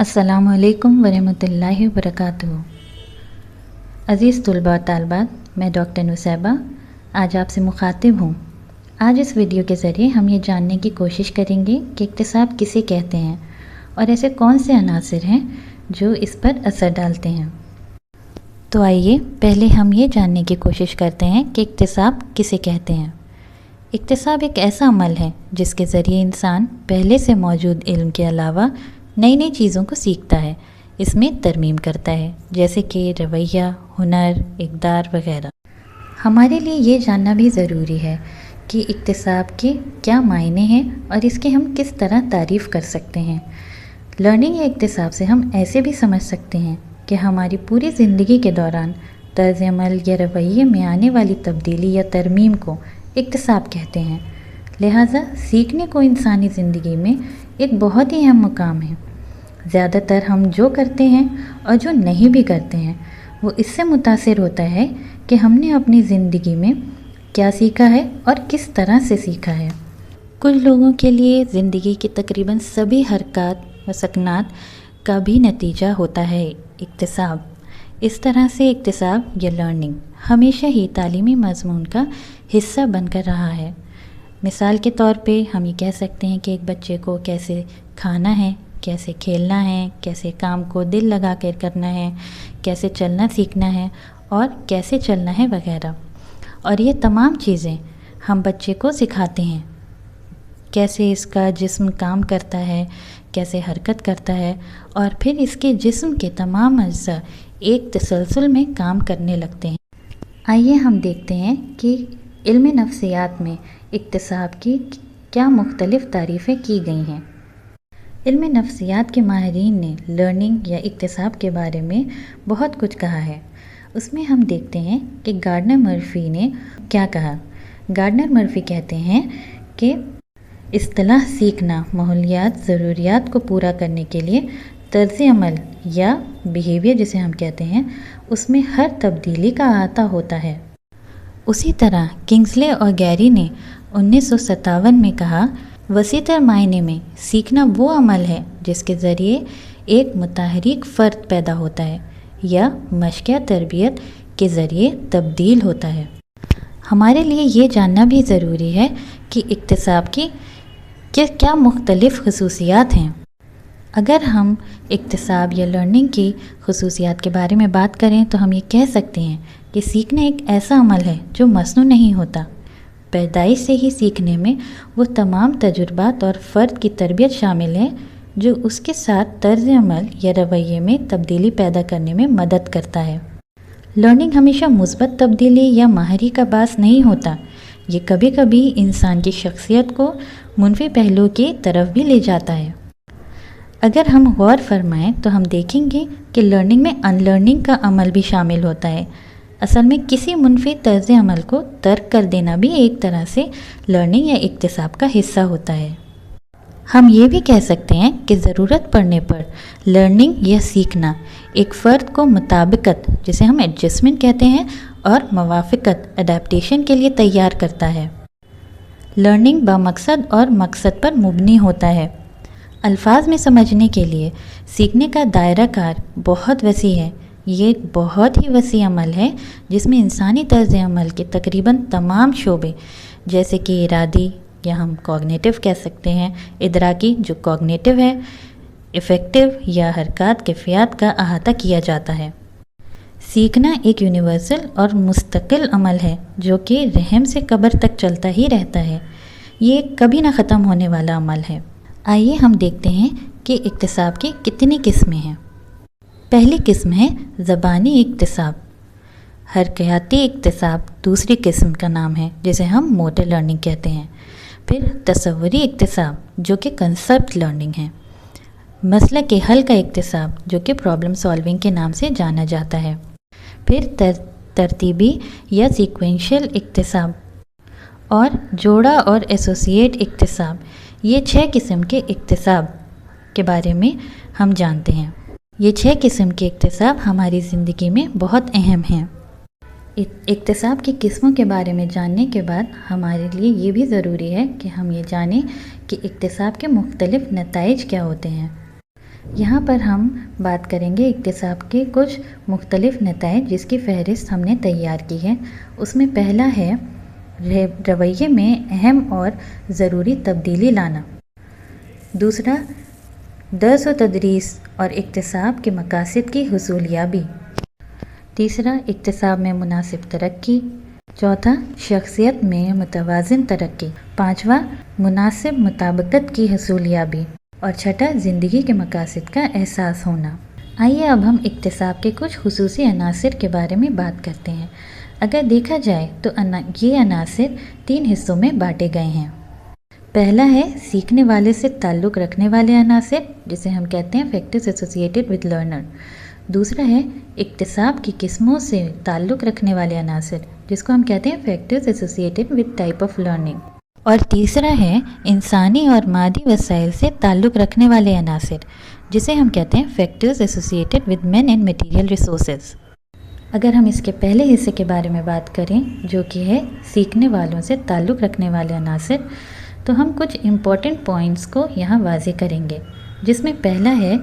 अस्सलामु अलैकुम वरहमतुल्लाहि वबरकातुहू। अज़ीज़ तलबा तालबात, मैं डॉक्टर नुसैबा आज आपसे मुखातिब हूँ। आज इस वीडियो के ज़रिए हम ये जानने की कोशिश करेंगे कि इक्तिसाब किसे कहते हैं और ऐसे कौन से अनासर हैं जो इस पर असर डालते हैं। तो आइए पहले हम ये जानने की कोशिश करते हैं कि इक्तिसाब किसे कहते हैं। इक्तिसाब एक ऐसा अमल है जिसके ज़रिए इंसान पहले से मौजूद इल्म के अलावा नई नई चीज़ों को सीखता है, इसमें तरमीम करता है, जैसे कि रवैया, हुनर, इक़दार वगैरह। हमारे लिए ये जानना भी ज़रूरी है कि इक्तिसाब के क्या मायने हैं और इसके हम किस तरह तारीफ़ कर सकते हैं। लर्निंग या इक्तिसाब से हम ऐसे भी समझ सकते हैं कि हमारी पूरी ज़िंदगी के दौरान तर्ज़ अमल या रवैये में आने वाली तब्दीली या तरमीम को इक्तिसाब कहते हैं। लिहाजा सीखने को इंसानी ज़िंदगी में एक बहुत ही अहम मुकाम है। ज़्यादातर हम जो करते हैं और जो नहीं भी करते हैं वो इससे मुतासिर होता है कि हमने अपनी ज़िंदगी में क्या सीखा है और किस तरह से सीखा है। कुछ लोगों के लिए ज़िंदगी की तकरीबन सभी हरकत व सकनात का भी नतीजा होता है इक्तिसाब। इस तरह से इक्तिसाब या लर्निंग हमेशा ही तालीमी मज़मून का हिस्सा बनकर रहा है। मिसाल के तौर पे हम ये कह सकते हैं कि एक बच्चे को कैसे खाना है, कैसे खेलना है, कैसे काम को दिल लगा कर करना है, कैसे चलना सीखना है और कैसे चलना है वगैरह। और ये तमाम चीज़ें हम बच्चे को सिखाते हैं, कैसे इसका जिस्म काम करता है, कैसे हरकत करता है और फिर इसके जिस्म के तमाम अज्जा एक तसलसल में काम करने लगते हैं। आइए हम देखते हैं कि इल्म नफ्सियात में इक्तिसाब की क्या मुख्तलिफ़ तारीफ़ें की गई हैं। इल्म नफ्सियात के माहिरीन ने लर्निंग या इक्तिसाब के बारे में बहुत कुछ कहा है। उसमें हम देखते हैं कि गार्डनर मर्फ़ी ने क्या कहा। गार्डनर मर्फ़ी कहते हैं कि इस्तिलाह सीखना माहौलियात ज़रूरियात को पूरा करने के लिए तर्ज़ अमल या बिहेवियर जिसे हम कहते हैं उसमें हर तब्दीली का अहाता होता है। उसी तरह किंग्सले और गैरी ने 1957 में कहा, वसीतर मायने में सीखना वो अमल है जिसके ज़रिए एक मुतहरिक फ़र्द पैदा होता है या मशक़ तरबियत के ज़रिए तब्दील होता है। हमारे लिए ये जानना भी ज़रूरी है कि इक्तिसाब की क्या मुख्तलिफ़ ख़ुसूसियात हैं। अगर हम इक्तिसाब या लर्निंग की ख़ुसूसियात के बारे में बात करें तो हम ये कह सकते हैं कि सीखना एक ऐसा अमल है जो मसनू नहीं होता। पैदाइश से ही सीखने में वो तमाम तजुर्बात और फ़र्द की तरबियत शामिल है जो उसके साथ तर्ज़ अमल या रवैये में तब्दीली पैदा करने में मदद करता है। लर्निंग हमेशा मुस्बत तब्दीली या माहिरी का बास नहीं होता। ये कभी कभी इंसान की शख्सियत को मुनफी पहलू की तरफ भी ले जाता है। अगर हम गौर फरमाएं तो हम देखेंगे कि लर्निंग में अनलर्निंग का अमल भी शामिल होता है। असल में किसी मुनफी तर्ज़ अमल को तर्क कर देना भी एक तरह से लर्निंग या इक्तिसाब का हिस्सा होता है। हम ये भी कह सकते हैं कि ज़रूरत पड़ने पर लर्निंग या सीखना एक फ़र्द को मुताबिकत जिसे हम एडजस्टमेंट कहते हैं और मवाफ़िकत अडेप्टेशन के लिए तैयार करता है। लर्निंग बामकसद और मकसद पर मुबनी होता है। अल्फाज में समझने के लिए सीखने का दायरा कार बहुत वसी है। ये एक बहुत ही वसी अमल है जिसमें इंसानी तर्ज़ अमल के तकरीबन तमाम शोबे जैसे कि इरादी या हम कॉग्निटिव कह सकते हैं, इदराकी जो कॉग्निटिव है, इफ़ेक्टिव या हरकत कैफ़ियत का अहाता किया जाता है। सीखना एक यूनिवर्सल और मुस्तकिल अमल है जो कि रहम से कब्र तक चलता ही रहता है। ये कभी ना ख़त्म होने वाला अमल है। आइए हम देखते हैं कि इक्तिसाब की कितनी किस्में हैं। पहली किस्म है ज़बानी इक्तिसाब। हरकयाती इक्तिसाब दूसरी किस्म का नाम है जिसे हम मोटर लर्निंग कहते हैं। फिर तसव्वुरी इक्तिसाब जो कि कंसेप्ट लर्निंग है। मसला के हल का इक्तिसाब जो कि प्रॉब्लम सॉल्विंग के नाम से जाना जाता है। फिर तरतीबी या सीक्वेंशियल इक्तिसाब और जोड़ा और एसोसिएट इक्तिसाब। ये 6 किस्म के इक्तिसाब के बारे में हम जानते हैं। ये 6 किस्म के इक्तिसाब हमारी ज़िंदगी में बहुत अहम हैं। इक्तिसाब की किस्मों के बारे में जानने के बाद हमारे लिए ये भी ज़रूरी है कि हम ये जानें कि इक्तिसाब के मुख्तलिफ़ नताइज क्या होते हैं। یہاں پر ہم بات کریں گے اکتساب کے کچھ مختلف نتائج جس کی فہرست ہم نے تیار کی ہے۔ اس میں پہلا ہے رویے میں اہم اور ضروری تبدیلی لانا۔ دوسرا، درس و تدریس اور اکتساب کے مقاصد کی حصولیابی۔ تیسرا، اکتساب میں مناسب ترقی۔ چوتھا، شخصیت میں متوازن ترقی۔ پانچواں، مناسب مطابقت کی حصولیابی۔ اور چھٹا، زندگی کے مقاصد کا احساس ہونا۔ آئیے اب ہم اکتساب کے کچھ خصوصی عناصر کے بارے میں بات کرتے ہیں۔ اگر دیکھا جائے تو یہ عناصر 3 حصوں میں بانٹے گئے ہیں۔ پہلا ہے سیکھنے والے سے تعلق رکھنے والے عناصر، جسے ہم کہتے ہیں فیکٹرز ایسوسیٹڈ ود لرنر۔ دوسرا ہے اکتساب کی قسموں سے تعلق رکھنے والے عناصر، جس کو ہم کہتے ہیں factors associated with type of learning. اور تیسرا ہے انسانی اور مادی وسائل سے تعلق رکھنے والے عناصر، جسے ہم کہتے ہیں factors associated with men and material resources. اگر ہم اس کے پہلے حصے کے بارے میں بات کریں، جو کہ ہے سیکھنے والوں سے تعلق رکھنے والے عناصر، تو ہم کچھ امپورٹنٹ پوائنٹس کو یہاں واضح کریں گے، جس میں پہلا ہے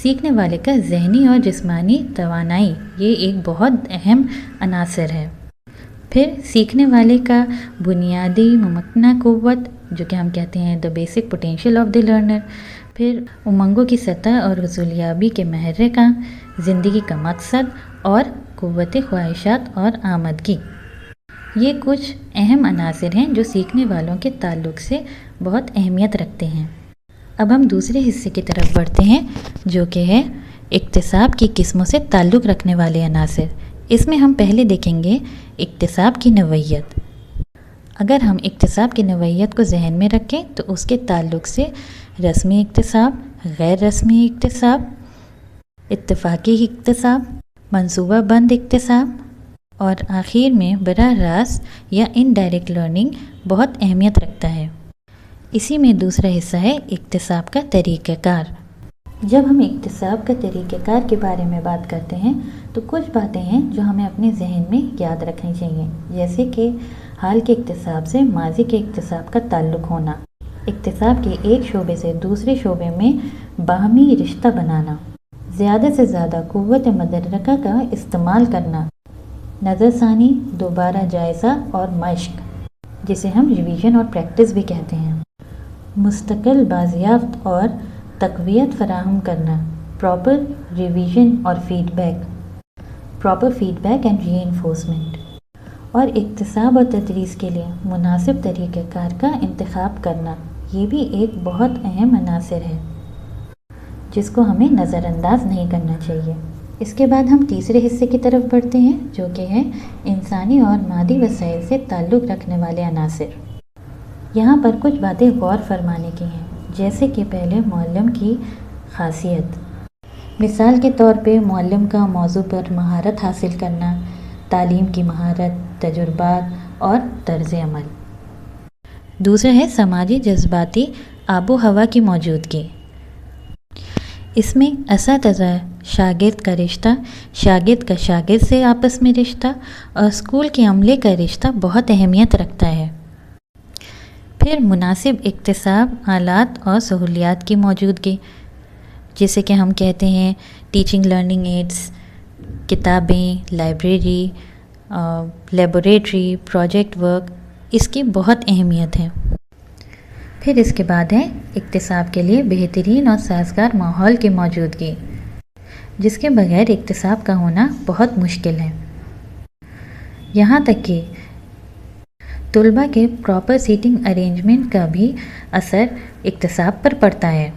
سیکھنے والے کا ذہنی اور جسمانی توانائی۔ یہ ایک بہت اہم عناصر ہے۔ پھر سیکھنے والے کا بنیادی ممکنہ قوت، جو کہ ہم کہتے ہیں the basic potential of the learner۔ پھر امنگوں کی سطح اور حصولیابی کے محرکہ، زندگی کا مقصد اور قوت خواہشات اور آمدگی۔ یہ کچھ اہم عناصر ہیں جو سیکھنے والوں کے تعلق سے بہت اہمیت رکھتے ہیں۔ اب ہم دوسرے حصے کی طرف بڑھتے ہیں، جو کہ ہے اکتساب کی قسموں سے تعلق رکھنے والے عناصر۔ اس میں ہم پہلے دیکھیں گے اکتساب کی نوعیت۔ اگر ہم اکتساب کی نوعیت کو ذہن میں رکھیں تو اس کے تعلق سے رسمی اکتساب، غیر رسمی اکتساب، اتفاقی اکتساب، منصوبہ بند اکتساب اور آخر میں براہ راست یا انڈائریکٹ لرننگ بہت اہمیت رکھتا ہے۔ اسی میں دوسرا حصہ ہے اکتساب کا طریقہ کار۔ جب ہم اکتساب کا طریقہ کار کے بارے میں بات کرتے ہیں تو کچھ باتیں ہیں جو ہمیں اپنے ذہن میں یاد رکھنی چاہیے، جیسے کہ حال کے اکتساب سے ماضی کے اکتساب کا تعلق ہونا، اکتساب کے ایک شعبے سے دوسرے شعبے میں باہمی رشتہ بنانا، زیادہ سے زیادہ قوت مدرکہ کا استعمال کرنا، نظر ثانی، دوبارہ جائزہ اور مشق، جسے ہم ریویژن اور پریکٹس بھی کہتے ہیں، مستقل بازیافت اور تقویت فراہم کرنا، پراپر ریویژن اور feedback and reinforcement, اور اکتساب اور تدریس کے لیے مناسب طریقہ کار کا انتخاب کرنا۔ یہ بھی ایک بہت اہم عناصر ہے جس کو ہمیں نظر انداز نہیں کرنا چاہیے۔ اس کے بعد ہم تیسرے حصے کی طرف بڑھتے ہیں، جو کہ ہے انسانی اور مادی وسائل سے تعلق رکھنے والے عناصر۔ یہاں پر کچھ باتیں غور فرمانے کی ہیں، جیسے کہ پہلے معلم کی خاصیت۔ مثال کے طور پہ معلم کا موضوع پر مہارت حاصل کرنا، تعلیم کی مہارت، تجربات اور طرز عمل۔ دوسرا ہے سماجی جذباتی آب و ہوا کی موجودگی۔ اس میں اساتذہ شاگرد کا رشتہ، شاگرد کا شاگرد سے آپس میں رشتہ اور اسکول کے عملے کا رشتہ بہت اہمیت رکھتا ہے۔ پھر مناسب اکتساب آلات اور سہولیات کی موجودگی، جسے کہ ہم کہتے ہیں ٹیچنگ لرننگ ایڈس، کتابیں، لائبریری، لیبوریٹری، پروجیکٹ ورک، اس کی بہت اہمیت ہے۔ پھر اس کے بعد ہے اکتساب کے لیے بہترین اور سازگار ماحول کی موجودگی، جس کے بغیر اکتساب کا ہونا بہت مشکل ہے۔ یہاں تک کہ طلباء کے پراپر سیٹنگ ارینجمنٹ کا بھی اثر اکتساب پر پڑتا ہے۔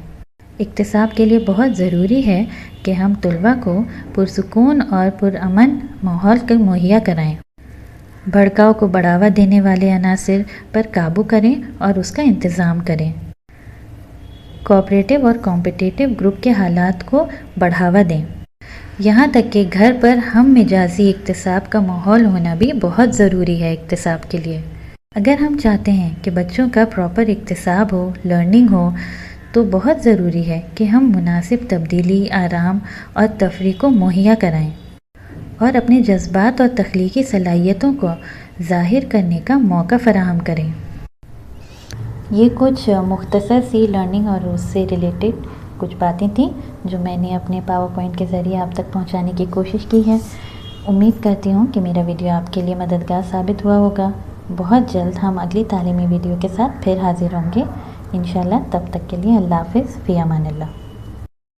اکتساب کے لیے بہت ضروری ہے کہ ہم طلباء کو پرسکون اور پرامن ماحول کو مہیا کرائیں، بھڑکاؤ کو بڑھاوا دینے والے عناصر پر قابو کریں اور اس کا انتظام کریں، کوآپریٹو اور کمپٹیٹو گروپ کے حالات کو بڑھاوا دیں۔ یہاں تک کہ گھر پر ہم مجازی اکتساب کا ماحول ہونا بھی بہت ضروری ہے اکتساب کے لیے۔ اگر ہم چاہتے ہیں کہ بچوں کا پراپر اکتساب ہو، لرننگ ہو، تو بہت ضروری ہے کہ ہم مناسب تبدیلی، آرام اور تفریح کو مہیا کرائیں اور اپنے جذبات اور تخلیقی صلاحیتوں کو ظاہر کرنے کا موقع فراہم کریں۔ یہ کچھ مختصر سی لرننگ اور اس سے ریلیٹڈ کچھ باتیں تھیں جو میں نے اپنے پاور پوائنٹ کے ذریعے آپ تک پہنچانے کی کوشش کی ہے۔ امید کرتی ہوں کہ میرا ویڈیو آپ کے لیے مددگار ثابت ہوا ہوگا۔ بہت جلد ہم اگلی تعلیمی ویڈیو کے ساتھ پھر حاضر ہوں گے انشاءاللہ۔ تب تک کے لیے اللہ حافظ، فی امان اللہ۔